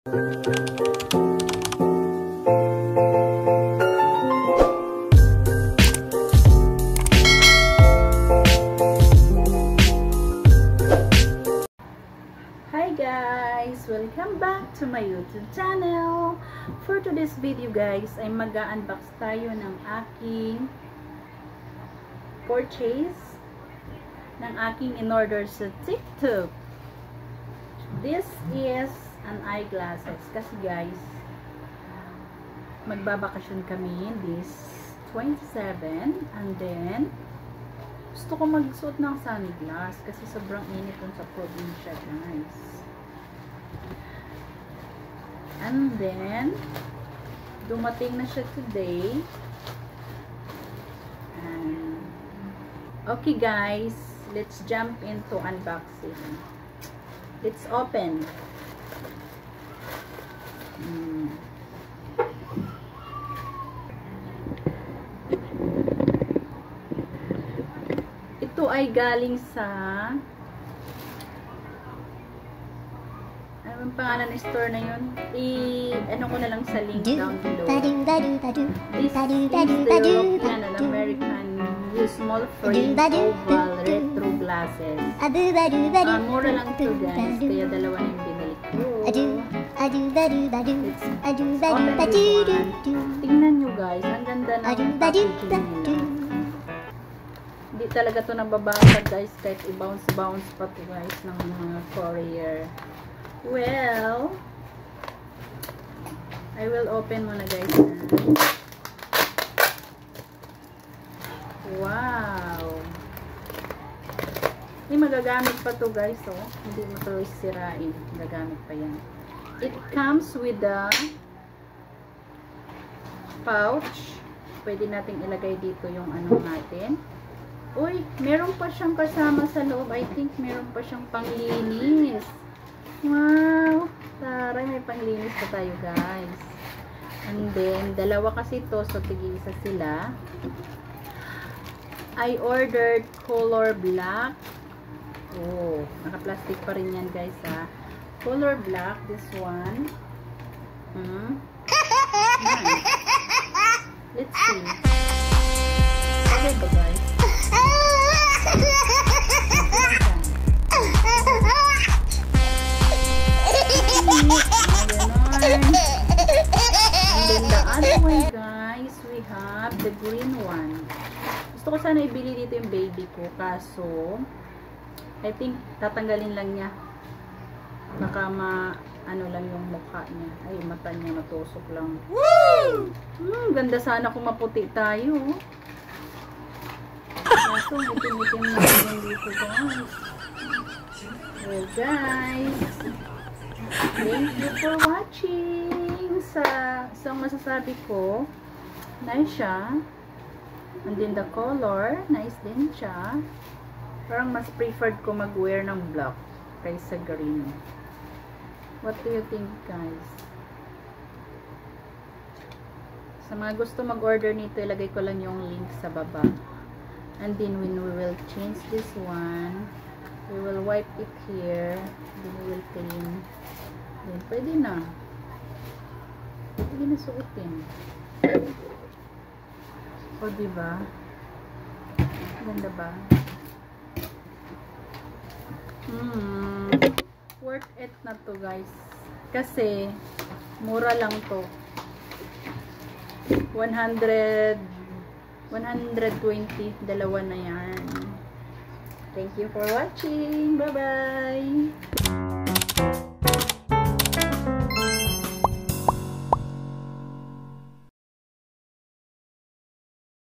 Hi guys! Welcome back to my YouTube channel. For today's video guys, ay mag-unbox tayo ng aking purchase ng aking in-order sa TikTok. This is an eyeglasses kasi guys, magbabakasyon kami this 27 and then gusto ko magsuot ng sunglass kasi sobrang init dun sa probinsya guys. And then dumating na siya today. And okay guys, let's jump into unboxing. Let's open. Ito ay galing sa anong pangalan ng store na yun? Ano ko na lang sa link down below. This is the European and American small frame oval retro glasses. Mura lang ito guys, kaya dalawa na yung binili ko. Tingnan nyo guys, ang ganda ng packaging nila. Hindi talaga ito nababasag guys, kahit i-bounce pa ito guys ng mga courier. Well, I will open muna guys. Wow! Magagamit pa to guys, oh. Hindi mo to sirain. Magagamit pa yan. It comes with a pouch. Pwede natin ilagay dito yung ano natin. Uy, meron pa siyang kasama sa loob. I think meron pa siyang panglinis. Wow! Taray, may panglinis pa tayo guys. And then, dalawa kasi to, so tig-isa sila. I ordered color black. Oh, naka-plastic pa rin yan guys ha. Color black, this one. Let's see. Okay ba guys? And then the other one guys, we have the green one. Gusto ko sana ibili dito yung baby ko, kaso I think tatanggalin lang niya. Baka ano lang yung mukha niya. Ay, mata niya matusok lang. Ganda sana kung maputi tayo. Kaso itim-itim na yan dito guys. Well guys, thank you for watching. Sa masasabi ko, nice siya. And then the color, nice din siya. Parang mas preferred ko mag-wear ng black kaysa green. What do you think guys? Sa mga gusto mag-order nito, ilagay ko lang yung link sa baba. And then when we will change this one, we will wipe it here. Then we will clean. Then pwede na. Pwede na suotin. O diba? Ganda ba? Worth it na to guys. Kasi mura lang to. 120, dalawa na yan. Thank you for watching. Bye bye.